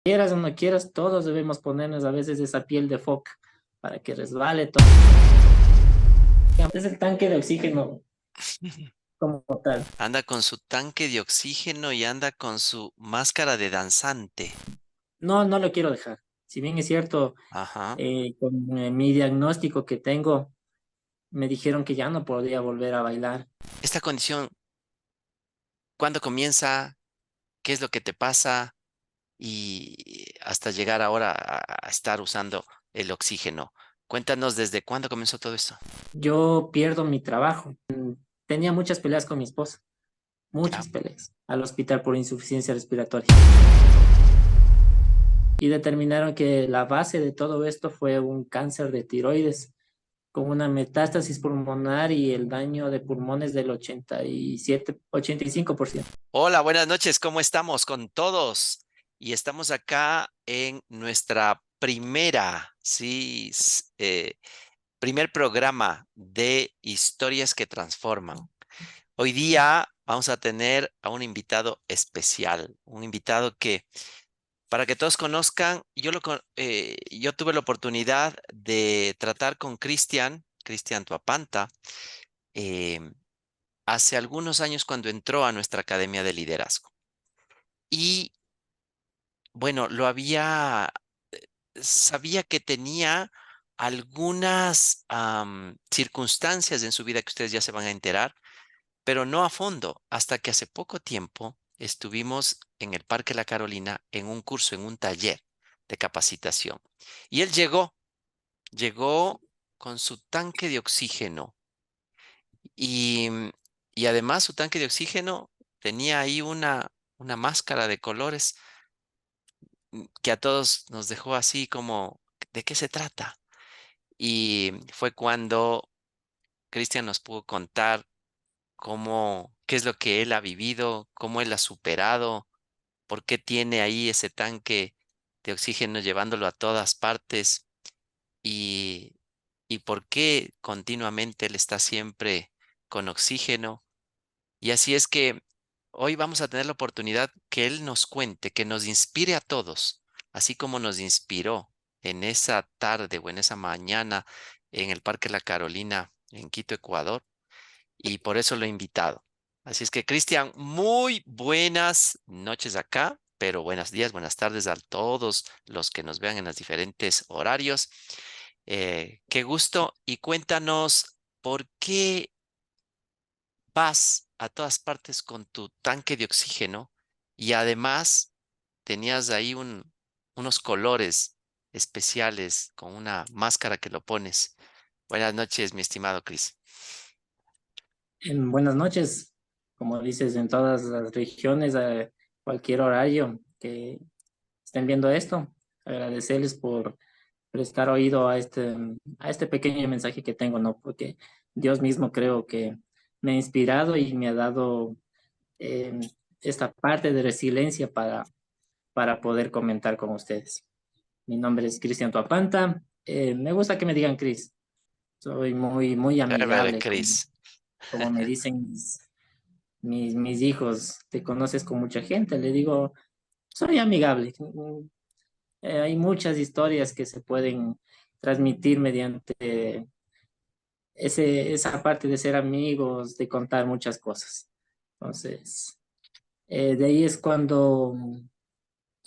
Quieras o no quieras, todos debemos ponernos a veces esa piel de foca para que resbale todo. Es el tanque de oxígeno como tal. Anda con su tanque de oxígeno y anda con su máscara de danzante. No, no lo quiero dejar. Si bien es cierto, Ajá. con mi diagnóstico que tengo, me dijeron que ya no podía volver a bailar. Esta condición, ¿cuándo comienza? ¿Qué es lo que te pasa? Y hasta llegar ahora a estar usando el oxígeno. Cuéntanos desde cuándo comenzó todo esto. Yo pierdo mi trabajo. Tenía muchas peleas con mi esposa, Ya. muchas peleas, al hospital por insuficiencia respiratoria. Y determinaron que la base de todo esto fue un cáncer de tiroides con una metástasis pulmonar y el daño de pulmones del 85%. Hola, buenas noches. ¿Cómo estamos con todos? Y estamos acá en nuestra primera, sí, primer programa de Historias que Transforman. Hoy día vamos a tener a un invitado especial, un invitado que, para que todos conozcan, yo tuve la oportunidad de tratar con Cristian Tuapanta, eh, hace algunos años cuando entró a nuestra Academia de Liderazgo. Y bueno, sabía que tenía algunas circunstancias en su vida que ustedes ya se van a enterar, pero no a fondo, hasta que hace poco tiempo estuvimos en el Parque La Carolina en un curso, en un taller de capacitación. Y él llegó con su tanque de oxígeno y, y además su tanque de oxígeno tenía ahí una máscara de colores que a todos nos dejó así como, ¿de qué se trata? Y fue cuando Cristian nos pudo contar qué es lo que él ha vivido, cómo él ha superado, por qué tiene ahí ese tanque de oxígeno llevándolo a todas partes y, y por qué continuamente él está siempre con oxígeno. Y así es que hoy vamos a tener la oportunidad que él nos cuente, que nos inspire a todos, así como nos inspiró en esa tarde o en esa mañana en el Parque La Carolina en Quito, Ecuador, y por eso lo he invitado. Así es que, Cristian, muy buenas noches acá, pero buenos días, buenas tardes a todos los que nos vean en los diferentes horarios. Qué gusto y cuéntanos por qué vas a todas partes con tu tanque de oxígeno y además tenías ahí unos colores especiales con una máscara que lo pones. Buenas noches, mi estimado Cris. En buenas noches, como dices, en todas las regiones, a cualquier horario que estén viendo esto, agradecerles por prestar oído a este pequeño mensaje que tengo, ¿no? Porque Dios mismo creo que me ha inspirado y me ha dado eh, esta parte de resiliencia para poder comentar con ustedes. Mi nombre es Cristian Tuapanta. Me gusta que me digan Cris. Soy muy Chévere, amigable, Cris. como me dicen mis hijos. Te conoces con mucha gente. Le digo, soy amigable. Hay muchas historias que se pueden transmitir mediante esa parte de ser amigos, de contar muchas cosas. Entonces, de ahí es cuando,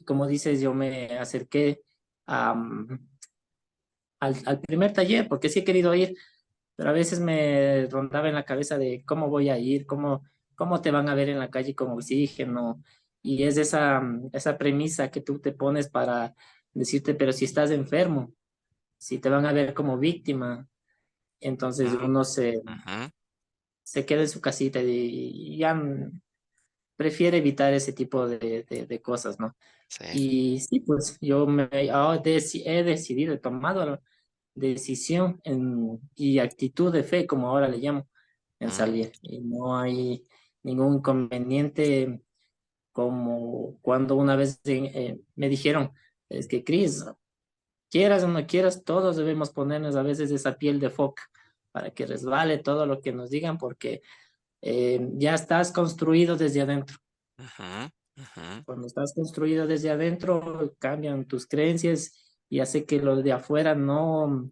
como dices, yo me acerqué a, al primer taller, porque sí he querido ir, pero a veces me rondaba en la cabeza de cómo voy a ir, cómo te van a ver en la calle con oxígeno. Y es esa premisa que tú te pones para decirte, pero si estás enfermo, si te van a ver como víctima, entonces Mm, uno ujú. se queda en su casita y ya prefiere evitar ese tipo de cosas, ¿no? Sí. Y sí, pues he decidido, he tomado la decisión y actitud de fe, como ahora le llamo, en Mm, salir. Y no hay ningún inconveniente como cuando una vez me dijeron, es que Cris, quieras o no quieras, todos debemos ponernos a veces esa piel de foca para que resbale todo lo que nos digan, porque ya estás construido desde adentro. ujú. Ujú. Cuando estás construido desde adentro, cambian tus creencias y hace que lo de afuera no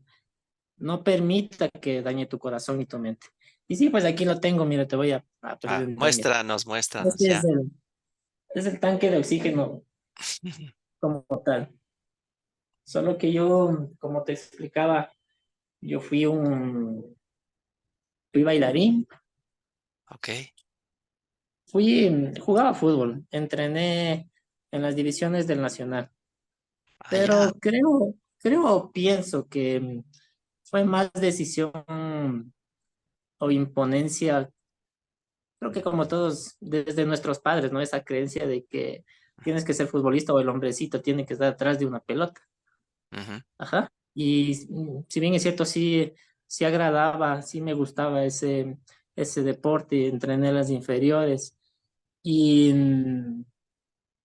permita que dañe tu corazón y tu mente. Y sí, pues aquí lo tengo, mira, te voy a Ah, presentar, mira. muéstranos, muéstranos, Este ya. es el tanque de oxígeno como tal. Solo que yo, como te explicaba, yo fui bailarín, Ok. jugaba fútbol, entrené en las divisiones del Nacional, Ah, ya. pero pienso que fue más decisión o imponencia, creo que como todos, desde nuestros padres, ¿no? Esa creencia de que tienes que ser futbolista o el hombrecito tiene que estar atrás de una pelota. Ujú. Ajá. Y si bien es cierto, sí, sí agradaba, sí me gustaba ese deporte, entrené en las inferiores. Y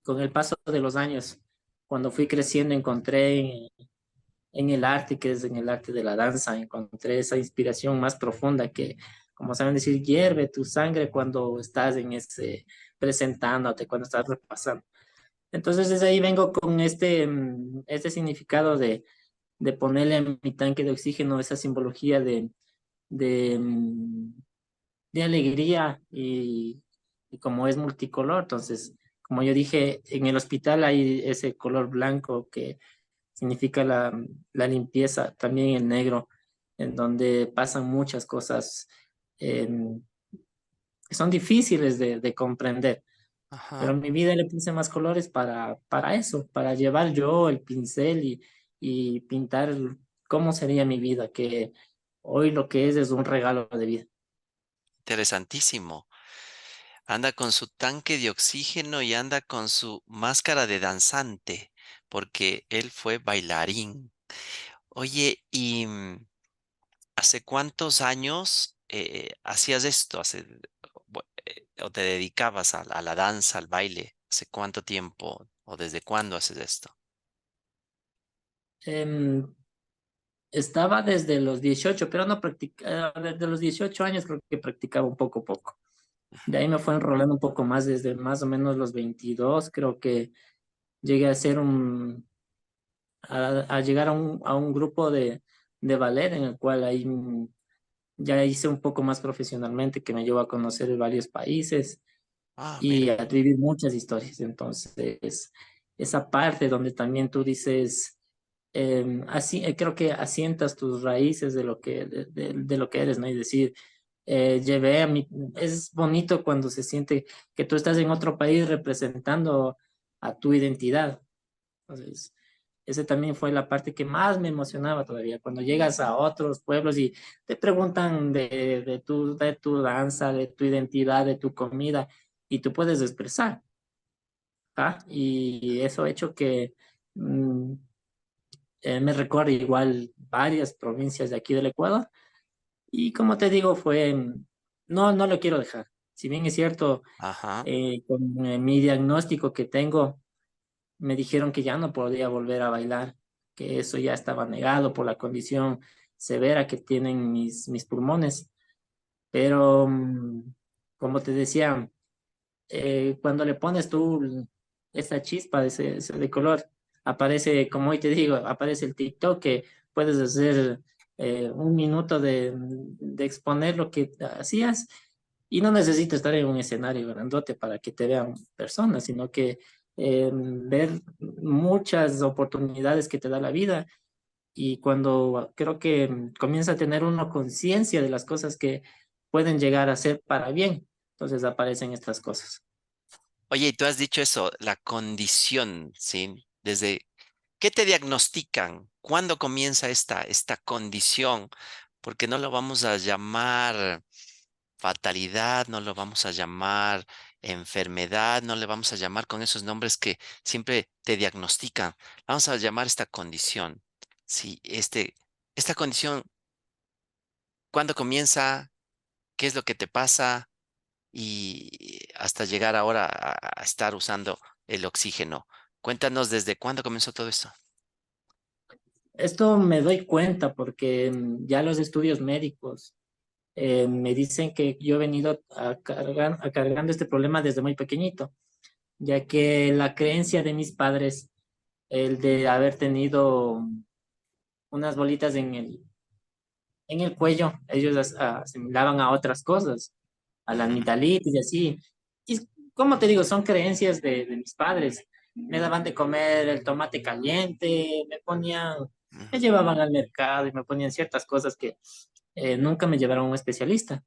con el paso de los años, cuando fui creciendo, encontré en el arte, que es en el arte de la danza, encontré esa inspiración más profunda que, como saben decir, hierve tu sangre cuando estás en presentándote, cuando estás repasando. Entonces desde ahí vengo con este significado de ponerle a mi tanque de oxígeno esa simbología de, mm, de alegría y como es multicolor, entonces, como yo dije, en el hospital hay ese color blanco que significa la limpieza, también el negro, en donde pasan muchas cosas em, que son difíciles de comprender. Pero Ajá. en mi vida le puse más colores para eso, para llevar yo el pincel y pintar cómo sería mi vida, que hoy lo que es un regalo de vida. Interesantísimo. Anda con su tanque de oxígeno y anda con su máscara de danzante, porque él fue bailarín. Oye, ¿y hace cuántos años hacías esto? ¿O te dedicabas a la danza, al baile? ¿Hace cuánto tiempo o desde cuándo haces esto? Em, Estaba desde los 18 pero no practicaba, desde los 18 años creo que practicaba un poco poco. De ahí me fue enrolando un poco más desde más o menos los 22 creo que llegué a hacer a llegar a un grupo de ballet en el cual ahí ya hice un poco más profesionalmente, que me llevó a conocer varios países Ah, y mira. a vivir muchas historias. Entonces, esa parte donde también tú dices, así, creo que asientas tus raíces de lo de lo que eres, ¿no? Y decir, llevé a mi, es bonito cuando se siente que tú estás en otro país representando a tu identidad. Entonces, ese también fue la parte que más me emocionaba todavía, cuando llegas a otros pueblos y te preguntan de tu danza, de tu identidad, de tu comida, y tú puedes expresar, ¿ah? Y eso ha hecho que mm, me recorre igual varias provincias de aquí del Ecuador, y como te digo, no lo quiero dejar. Si bien es cierto, Ajá. con mi diagnóstico que tengo, me dijeron que ya no podía volver a bailar, que eso ya estaba negado por la condición severa que tienen mis pulmones. Pero, como te decía, cuando le pones tú esa chispa ese de color, aparece, como hoy te digo, aparece el TikTok que puedes hacer un minuto de exponer lo que hacías y no necesitas estar en un escenario grandote para que te vean personas, sino que ver muchas oportunidades que te da la vida y cuando creo que comienza a tener una conciencia de las cosas que pueden llegar a ser para bien, entonces aparecen estas cosas. Oye, y tú has dicho eso, la condición, ¿sí? Desde, ¿qué te diagnostican? ¿Cuándo comienza esta condición? Porque no lo vamos a llamar fatalidad, no lo vamos a llamar enfermedad, no le vamos a llamar con esos nombres que siempre te diagnostican. Vamos a llamar esta condición. Sí, esta condición, ¿cuándo comienza? ¿Qué es lo que te pasa? Y hasta llegar ahora a estar usando el oxígeno. Cuéntanos desde cuándo comenzó todo esto. Esto me doy cuenta porque ya los estudios médicos me dicen que yo he venido cargando este problema desde muy pequeñito. ya que la creencia de mis padres, el de haber tenido unas bolitas en el cuello, ellos asimilaban a otras cosas, a la Ujú, amigdalitis y así. Y como te digo, son creencias de mis padres. Me daban de comer el tomate caliente, me ujú. llevaban al mercado y me ponían ciertas cosas que nunca me llevaron a un especialista.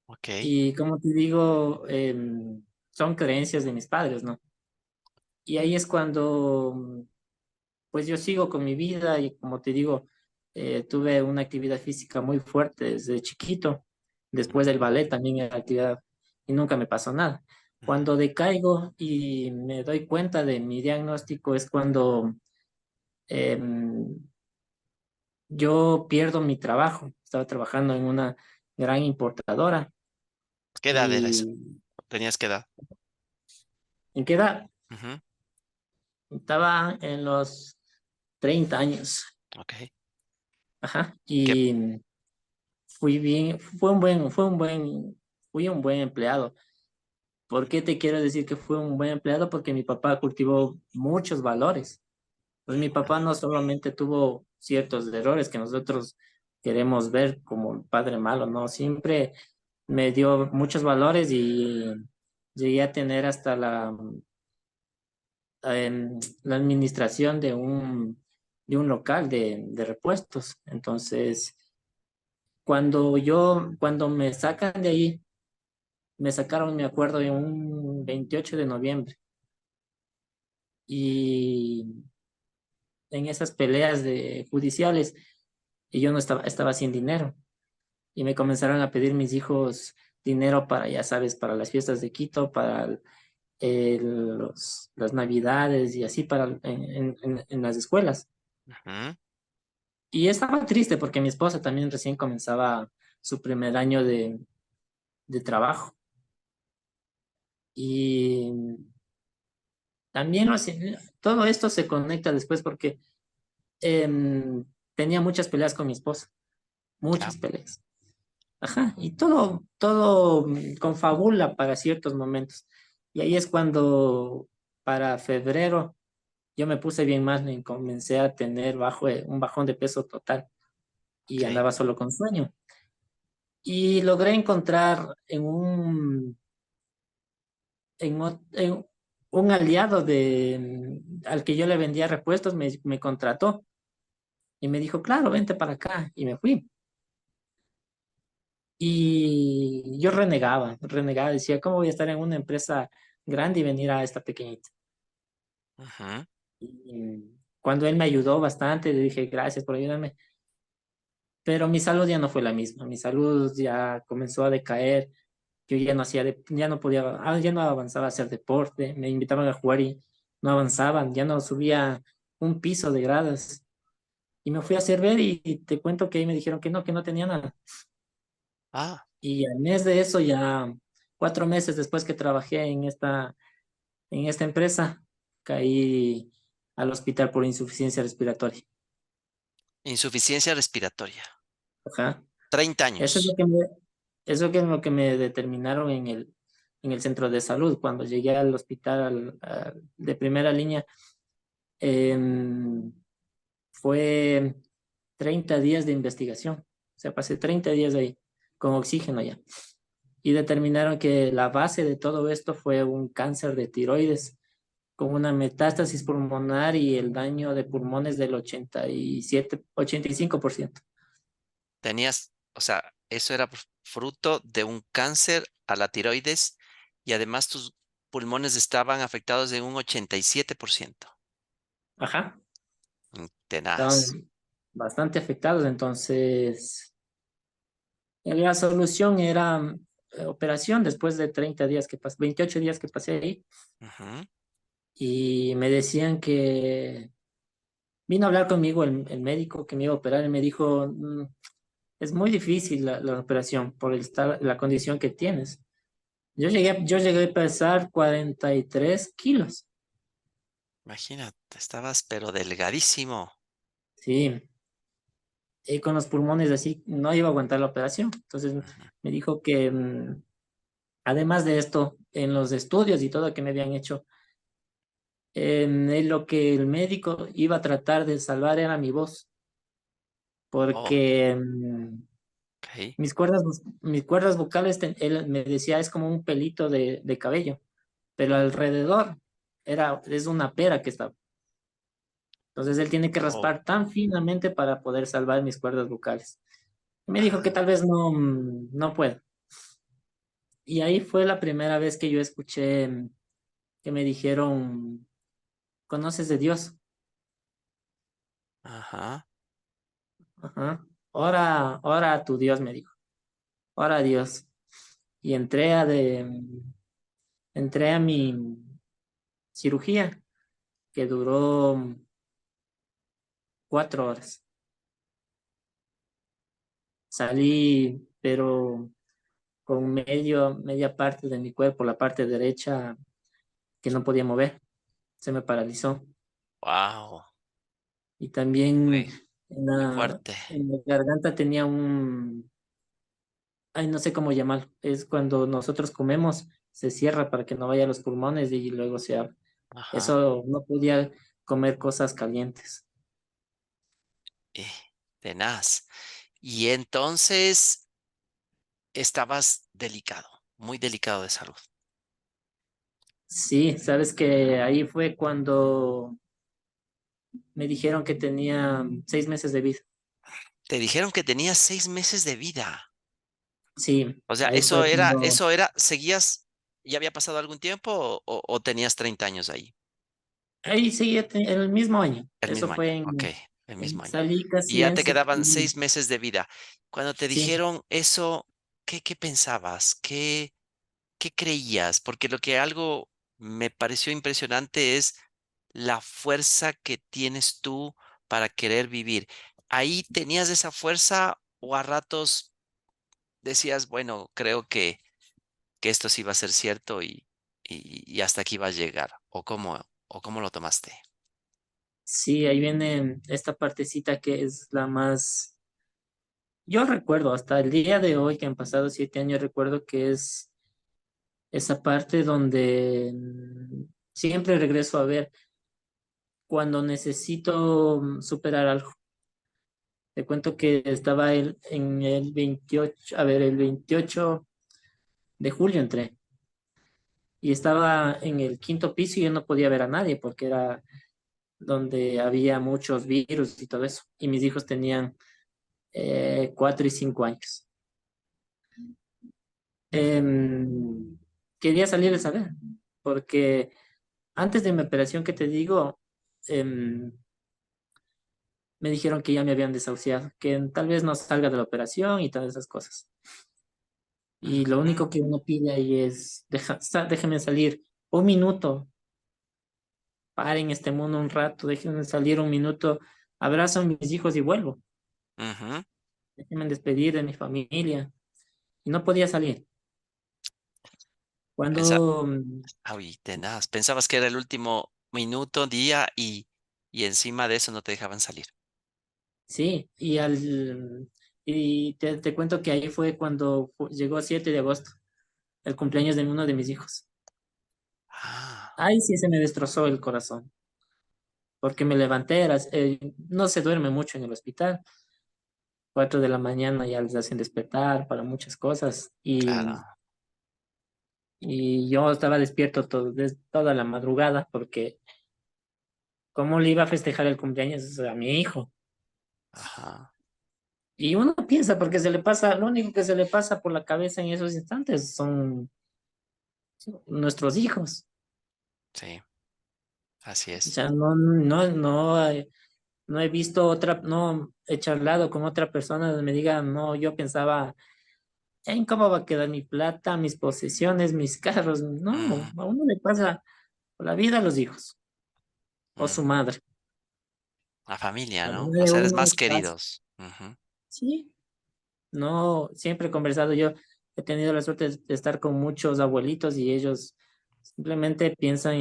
Ok. Y como te digo, son creencias de mis padres, ¿no? Y ahí es cuando pues yo sigo con mi vida y como te digo, tuve una actividad física muy fuerte desde chiquito. Después del ballet también era actividad y nunca me pasó nada. Ujú. Cuando decaigo y me doy cuenta de mi diagnóstico es cuando em, yo pierdo mi trabajo. Estaba trabajando en una gran importadora ¿Qué edad era eso? y ¿Tenías qué edad? ¿en qué edad? Ujú. Estaba en los 30 años. Ok. Ajá. ¿Qué? Y fui bien, fui un buen empleado. ¿Por qué te quiero decir que fue un buen empleado? Porque mi papá cultivó muchos valores. Pues mi papá no solamente tuvo ciertos errores que nosotros queremos ver como el padre malo, no, siempre me dio muchos valores y llegué a tener hasta la administración de un local de repuestos. Entonces, cuando me sacan de ahí, me sacaron, me acuerdo, en un 28 de noviembre. Y en esas peleas judiciales, y yo no estaba sin dinero. Y me comenzaron a pedir mis hijos dinero para, ya sabes, para las fiestas de Quito, para las Navidades y así para en las escuelas. Ujú. Y estaba triste porque mi esposa también recién comenzaba su primer año de trabajo. Y también todo esto se conecta después porque tenía muchas peleas con mi esposa, Ya. muchas peleas. Ajá, y todo confabula para ciertos momentos. Y ahí es cuando, para febrero, yo me puse bien mal y comencé a tener un bajón de peso total y Ok. andaba solo con sueño. Y logré encontrar en un aliado al que yo le vendía repuestos, me contrató y me dijo, claro, vente para acá. Y me fui. Y yo renegaba, decía, ¿cómo voy a estar en una empresa grande y venir a esta pequeñita? Ujú. Y cuando él me ayudó bastante, le dije, gracias por ayudarme, pero mi salud ya no fue la misma, mi salud ya comenzó a decaer, yo ya no ya no podía, ya no avanzaba a hacer deporte, me invitaban a jugar y no avanzaban, ya no subía un piso de gradas. Y me fui a hacer ver y te cuento que ahí me dijeron que no tenía nada. Ah, Y al mes de eso, ya 4 meses después que trabajé en esta empresa, caí al hospital por insuficiencia respiratoria. insuficiencia respiratoria. Ajá. 30 Eso es lo años. que eso que es lo que me determinaron en el centro de salud. Cuando llegué al hospital de primera línea, em, fue 30 días de investigación. O sea, pasé 30 días ahí con oxígeno ya. Y determinaron que la base de todo esto fue un cáncer de tiroides con una metástasis pulmonar y el daño de pulmones del 85%. Tenías, o sea, eso era fruto de un cáncer a la tiroides y además tus pulmones estaban afectados en un 87%. Ajá, Tenaz. estaban bastante afectados. Entonces, la solución era operación después de 30 días 28 días que pasé ahí. Ujú. Y me decían que vino a hablar conmigo el médico que me iba a operar y me dijo, es muy difícil la operación por la condición que tienes. Yo llegué a pesar 43 kilos. Imagínate, estabas pero delgadísimo. Sí, y con los pulmones así no iba a aguantar la operación. Entonces Ujú. me dijo que además de esto, en los estudios y todo que me habían hecho, lo que el médico iba a tratar de salvar era mi voz, Oh, porque ok. mis cuerdas vocales, él me decía, es como un pelito de cabello, pero alrededor es una pera que está. Entonces él tiene que Oh, raspar tan finamente para poder salvar mis cuerdas vocales. Y me dijo que ah, tal vez no, no puedo. Y ahí fue la primera vez que yo escuché que me dijeron, ¿conoces de Dios? ajá. Ajá. Ora a tu Dios, me dijo. Ora a Dios. Y entré a mi cirugía, que duró 4 horas. Salí, pero con media parte de mi cuerpo, la parte derecha, que no podía mover, se me paralizó. Wow. Y también Muy, en muy fuerte. la garganta tenía ay, no sé cómo llamarlo, es cuando nosotros comemos, se cierra para que no vaya a los pulmones y luego se abre. Ajá. Eso no podía comer cosas calientes. Eh, tenaz. Y entonces estabas delicado, muy delicado de salud. Sí, sabes que ahí fue cuando me dijeron que tenía 6 meses de vida. Te dijeron que tenías 6 meses de vida. Sí, O sea, ahí fue cuando, ¿seguías, ya había pasado algún tiempo o tenías 30 años ahí? ahí sí, el mismo año. El Eso mismo año, fue ok, el mismo año. salí Y casi ya en te quedaban septiembre. 6 meses de vida. Cuando te Sí, dijeron eso, ¿qué pensabas? ¿Qué creías? Porque lo que algo me pareció impresionante es la fuerza que tienes tú para querer vivir. ¿Ahí tenías esa fuerza o a ratos decías, bueno, creo que esto sí va a ser cierto y hasta aquí va a llegar? ¿O cómo lo tomaste? sí, ahí viene esta partecita que es la más. Yo recuerdo hasta el día de hoy, que han pasado 7 años, recuerdo que es esa parte donde siempre regreso a ver cuando necesito superar algo. Te cuento que estaba en el 28, a ver, el 28 de julio entré y estaba en el quinto piso y yo no podía ver a nadie porque era donde había muchos virus y todo eso. Y mis hijos tenían 4 y 5 años. Em, Quería salir de saber porque antes de mi operación que te digo, em, me dijeron que ya me habían desahuciado, que tal vez no salga de la operación y todas esas cosas. Y lo Ujú, único que uno pide ahí es, déjenme salir un minuto, paren este mundo un rato, déjenme salir un minuto, abrazo a mis hijos y vuelvo, ujú. déjenme despedir de mi familia. Y no podía salir. Pensa- Cuando, Ay, tenaz. Pensabas que era el último minuto, día y encima de eso no te dejaban salir. sí, y te cuento que ahí fue cuando llegó 7 de agosto, el cumpleaños de uno de mis hijos. Ah, Ahí sí se me destrozó el corazón, porque me levanté, no se duerme mucho en el hospital, 4 de la mañana ya les hacen despertar para muchas cosas, claro. y yo estaba despierto toda la madrugada, porque ¿cómo le iba a festejar el cumpleaños a mi hijo? Ajá. Y uno piensa, porque lo único que se le pasa por la cabeza en esos instantes son nuestros hijos. Sí, así O es. sea, no he visto no he charlado con otra persona donde me diga, no, yo pensaba en cómo va a quedar mi plata, mis posesiones, mis carros. No, Mm, a uno le pasa por la vida a los hijos o su mm. madre. La familia, La ¿no? vida Los de seres uno más pasa. queridos. Ujú, Sí, no, siempre he conversado. Yo he tenido la suerte de estar con muchos abuelitos y ellos simplemente piensan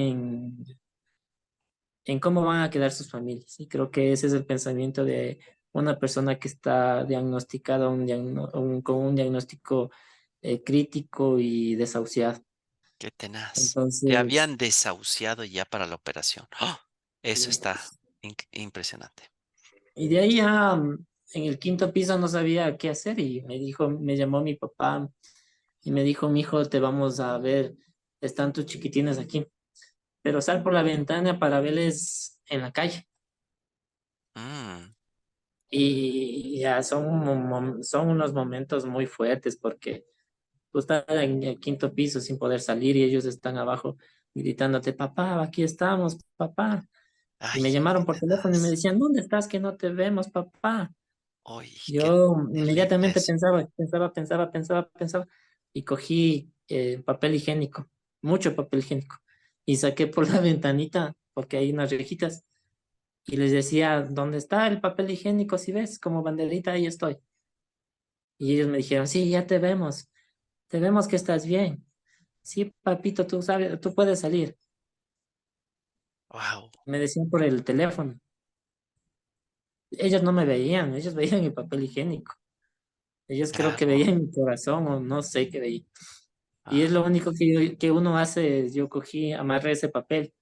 en cómo van a quedar sus familias. Y creo que ese es el pensamiento de una persona que está diagnosticada con un diagnóstico crítico y desahuciado. qué tenaz. Te Entonces, habían desahuciado ya para la operación. ¡Ah! Eso sí. está impresionante. Y de ahí ya en el quinto piso no sabía qué hacer y me dijo, me llamó mi papá y me dijo, mi hijo, te vamos a ver, están tus chiquitines aquí, pero sal por la ventana para verles en la calle. Mm, Y ya son unos momentos muy fuertes porque tú estás en el quinto piso sin poder salir y ellos están abajo gritándote, papá, aquí estamos, papá. Y ay, me llamaron qué por teléfono y me tenaz. decían, ¿dónde estás que no te vemos, papá? Uy, qué Yo terrible inmediatamente eso. pensaba y cogí papel higiénico, mucho papel higiénico, y saqué por la ventanita, porque hay unas rejitas, y les decía, ¿dónde está el papel higiénico? Si ves, como banderita, ahí estoy. Y ellos me dijeron, sí, ya te vemos que estás bien. Sí, papito, tú sabes, tú puedes salir. Wow, Me decían por el teléfono. Ellos no me veían, ellos veían el papel higiénico. Ellos creo que claro. veían mi corazón o no sé qué veían. Y es Ah, lo único que uno hace, yo cogí, amarré ese papel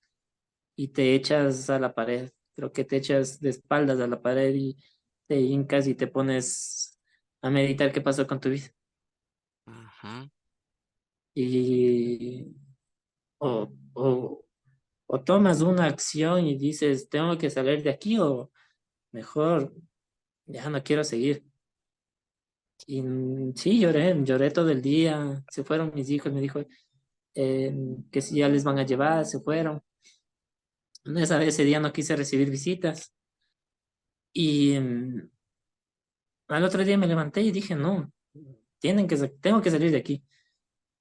y te echas a la pared. Creo que te echas de espaldas a la pared y te hincas y te pones a meditar qué pasó con tu vida. ujú. Y o, o, o tomas una acción y dices, tengo que salir de aquí o mejor, ya no quiero seguir. Y sí, lloré todo el día. Se fueron mis hijos, me dijo que si ya les van a llevar, se fueron. Ese día no quise recibir visitas. Y al otro día me levanté y dije, no, tengo que salir de aquí,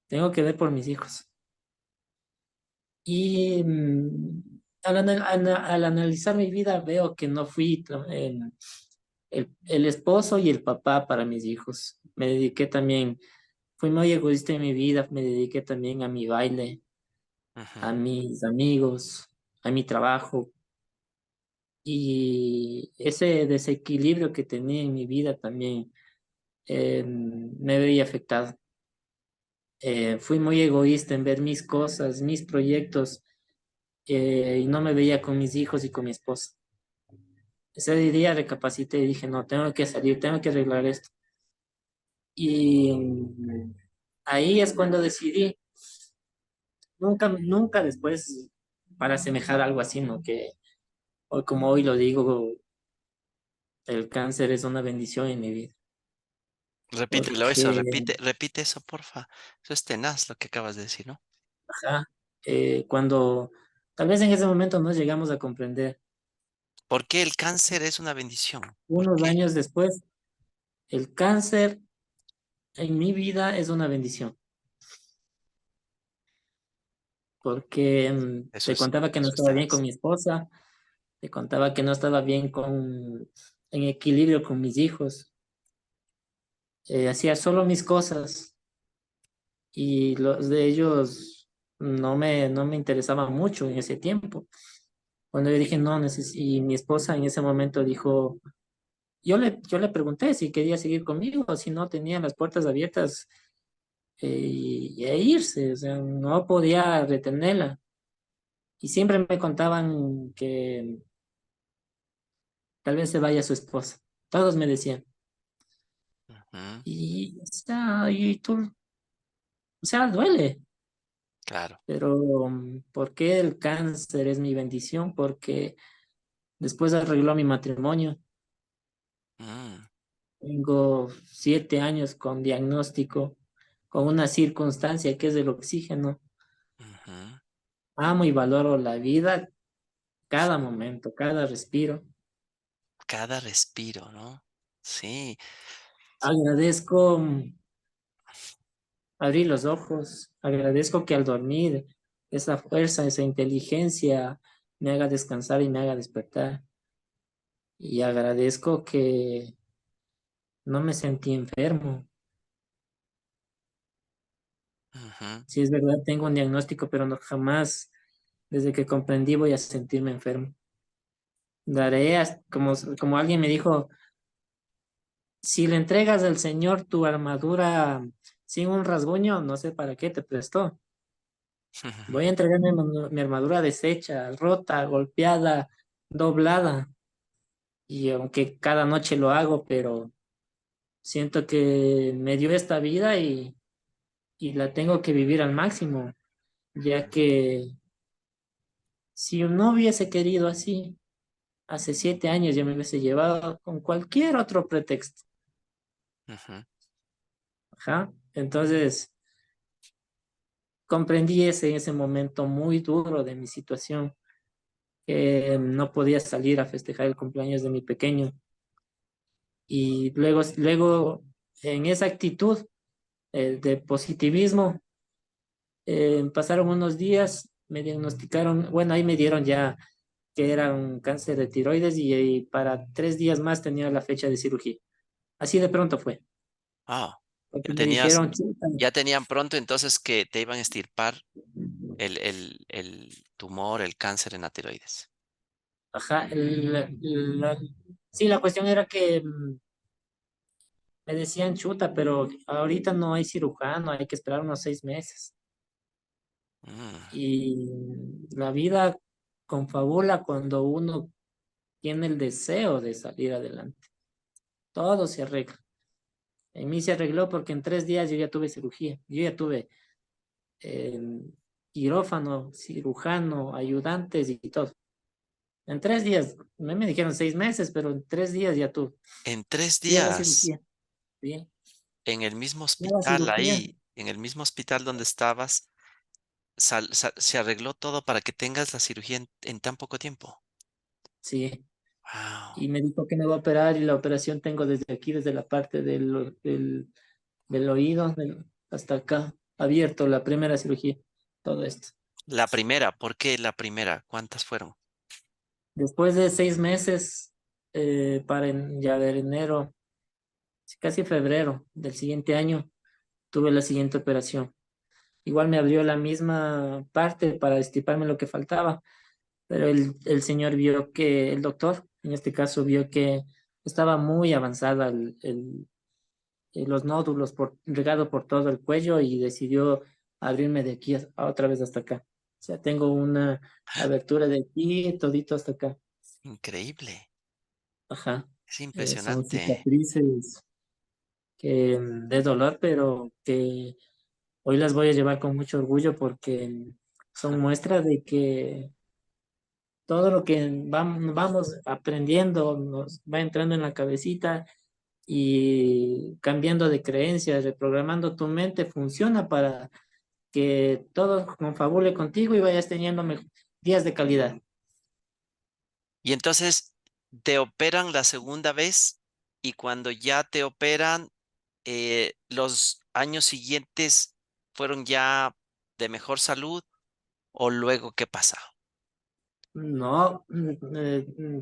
tengo que ver por mis hijos. Y al analizar mi vida veo que no fui el esposo y el papá para mis hijos. Me dediqué también, fui muy egoísta en mi vida, me dediqué también a mi baile, a Ujú, mis amigos, a mi trabajo. Y ese desequilibrio que tenía en mi vida también me veía afectado. Fui muy egoísta en ver mis cosas, mis proyectos, y no me veía con mis hijos y con mi esposa. Ese día recapacité y dije, no, tengo que salir, tengo que arreglar esto. Y ahí es cuando decidí, nunca después, para asemejar algo así, ¿no? Que hoy, como hoy lo digo, el cáncer es una bendición en mi vida. repítelo eso, Porque repite eso, porfa. Eso es tenaz lo que acabas de decir, ¿no? ajá, cuando tal vez en ese momento no llegamos a comprender, ¿Por qué el cáncer es una bendición? ¿Por unos qué? años después, el cáncer en mi vida es una bendición, porque te contaba que no Eso es estaba bien con tenaz. mi esposa, te contaba que no estaba bien en equilibrio con mis hijos, hacía solo mis cosas y los de ellos no me interesaban mucho en ese tiempo. Cuando yo dije no, y mi esposa en ese momento dijo, yo le pregunté si quería seguir conmigo o si no tenía las puertas abiertas e irse, o sea, no podía retenerla. Y siempre me contaban que tal vez se vaya su esposa. Todos me decían. Ujú, O sea, duele. claro. Pero ¿por qué el cáncer es mi bendición? Porque después arregló mi matrimonio. Mm, Tengo 7 años con diagnóstico, con una circunstancia que es el oxígeno. ujú. Amo y valoro la vida, cada momento, cada respiro. Cada respiro, ¿no? Sí. Agradezco abrir los ojos, agradezco que al dormir esa fuerza, esa inteligencia me haga descansar y me haga despertar. Y agradezco que no me sentí enfermo. Ujú, Sí, es verdad, tengo un diagnóstico, pero no jamás, desde que comprendí, voy a sentirme enfermo. Como alguien me dijo, si le entregas al Señor tu armadura sin un rasguño, no sé para qué te prestó. Voy a entregar mi armadura deshecha, rota, golpeada, doblada. Y aunque cada noche lo hago, pero siento que me dio esta vida y la tengo que vivir al máximo, ya que si no hubiese querido así, hace 7 años ya me hubiese llevado con cualquier otro pretexto. Ujú. Ajá. Entonces, comprendí en ese momento muy duro de mi situación, que no podía salir a festejar el cumpleaños de mi pequeño. Y luego en esa actitud de positivismo, pasaron unos días, me diagnosticaron, bueno, ahí me dieron ya que era un cáncer de tiroides y para 3 días más tenía la fecha de cirugía. Así de pronto fue, Ah, porque ya me tenías, dijeron, "Chuta". ya tenían pronto entonces que te iban a extirpar el tumor, el cáncer en la tiroides. Ajá, sí, la cuestión era que me decían chuta, pero ahorita no hay cirujano, hay que esperar unos 6 meses. Mm. Y la vida confabula cuando uno tiene el deseo de salir adelante. Todo se arregla. En mí se arregló porque en 3 días yo ya tuve cirugía. Yo ya tuve eh, quirófano, cirujano, ayudantes y todo. En 3 días, me dijeron 6 meses, pero en 3 días ya tuve. En tres Fui a la días, cirugía. Bien. en el mismo Fui a la hospital, cirugía. ahí, en el mismo hospital donde estabas, se arregló todo para que tengas la cirugía en tan poco tiempo. Sí. Wow. Y me dijo que me va a operar y la operación tengo desde aquí, desde la parte del oído hasta acá, abierto, la primera cirugía, todo esto. La primera, ¿por qué la primera? ¿Cuántas fueron? Después de 6 meses, ya ver enero, sí, casi febrero del siguiente año, tuve la siguiente operación. Igual me abrió la misma parte para estiparme lo que faltaba, pero el señor vio que, el doctor, en este caso, vio que estaba muy avanzada los nódulos regado por todo el cuello y decidió abrirme de aquí otra vez hasta acá. O sea, tengo una abertura de aquí, todito hasta acá. Increíble. Ajá. Es Son impresionante. cicatrices de dolor, pero que hoy las voy a llevar con mucho orgullo porque son muestra de que todo lo que vamos aprendiendo nos va entrando en la cabecita y cambiando de creencias, reprogramando tu mente, funciona para que todo confabule contigo y vayas teniendo días de calidad. Y entonces te operan la segunda vez y cuando ya te operan, los años siguientes fueron ya de mejor salud o luego qué pasa. No,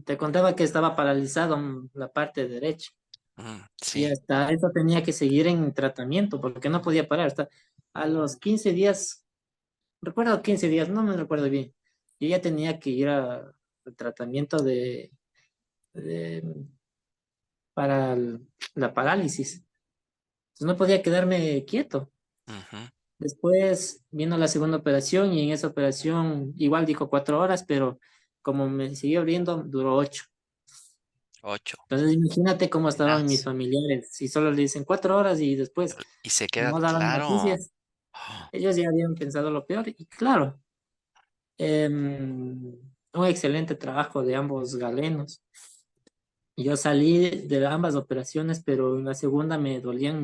te contaba que estaba paralizado la parte derecha y Sí. hasta eso tenía que seguir en tratamiento porque no podía parar. Hasta a los 15 días, recuerdo 15 días, no me recuerdo bien, yo ya tenía que ir al tratamiento de- para la parálisis. Entonces no podía quedarme quieto. Ujú. Después vino la segunda operación y en esa operación igual dijo 4 horas, pero como me siguió abriendo, duró 8. 8. Entonces imagínate cómo estaban mis Horas. familiares. Si solo le dicen 4 horas y después Y se quedan, no daban claro. noticias, ellos ya habían pensado lo peor. Y claro, un excelente trabajo de ambos galenos. Yo salí de ambas operaciones, pero en la segunda me dolían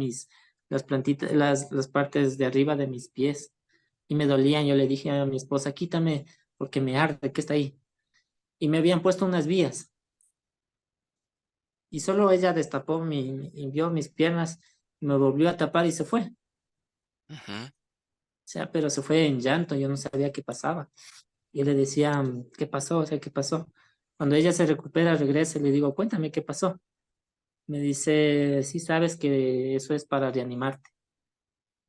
las plantitas, las partes de arriba de mis pies y me dolían. Yo le dije a mi esposa, quítame porque me arde, ¿qué está ahí? Y me habían puesto unas vías y solo ella destapó y vio mis piernas, me volvió a tapar y se fue. O Ujú. sea, pero se fue en llanto, yo no sabía qué pasaba. Yo le decía, ¿qué pasó? O sea, ¿qué pasó? Cuando ella se recupera, regresa y le digo, cuéntame qué pasó. Me dice, sí sabes que eso es para reanimarte.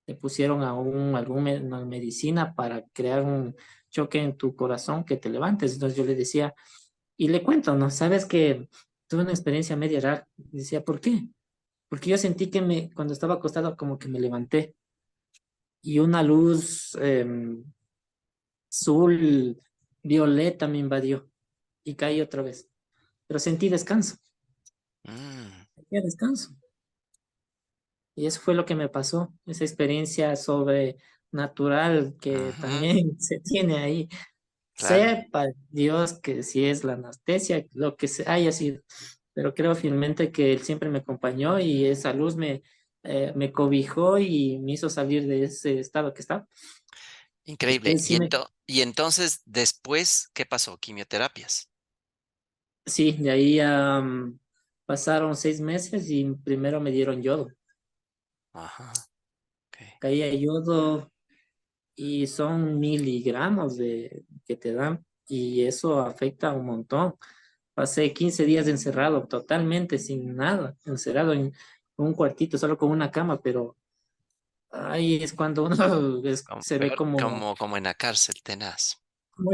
Le pusieron una medicina para crear un choque en tu corazón que te levantes. Entonces yo le decía, y le cuento, ¿no? Sabes que tuve una experiencia media rara. Decía, ¿por qué? Porque yo sentí que cuando estaba acostado como que me levanté y una luz azul, violeta me invadió y caí otra vez. Pero sentí descanso, Mm, sentía descanso. Y eso fue lo que me pasó, esa experiencia sobrenatural que ujú, también se tiene ahí. claro. Sepa Dios que si es la anestesia, lo que haya sido, pero creo fielmente que Él siempre me acompañó y esa luz me cobijó y me hizo salir de ese estado que estaba. Increíble. Entonces Y entonces, después, ¿qué pasó? Quimioterapias. sí, de ahí pasaron 6 meses y primero me dieron yodo. Ajá, ok. Caía yodo y son miligramos que te dan y eso afecta un montón. Pasé 15 días encerrado, totalmente sin nada, encerrado en un cuartito, solo con una cama, pero ahí es cuando uno se ve Peor, como, como en la cárcel, tenaz. como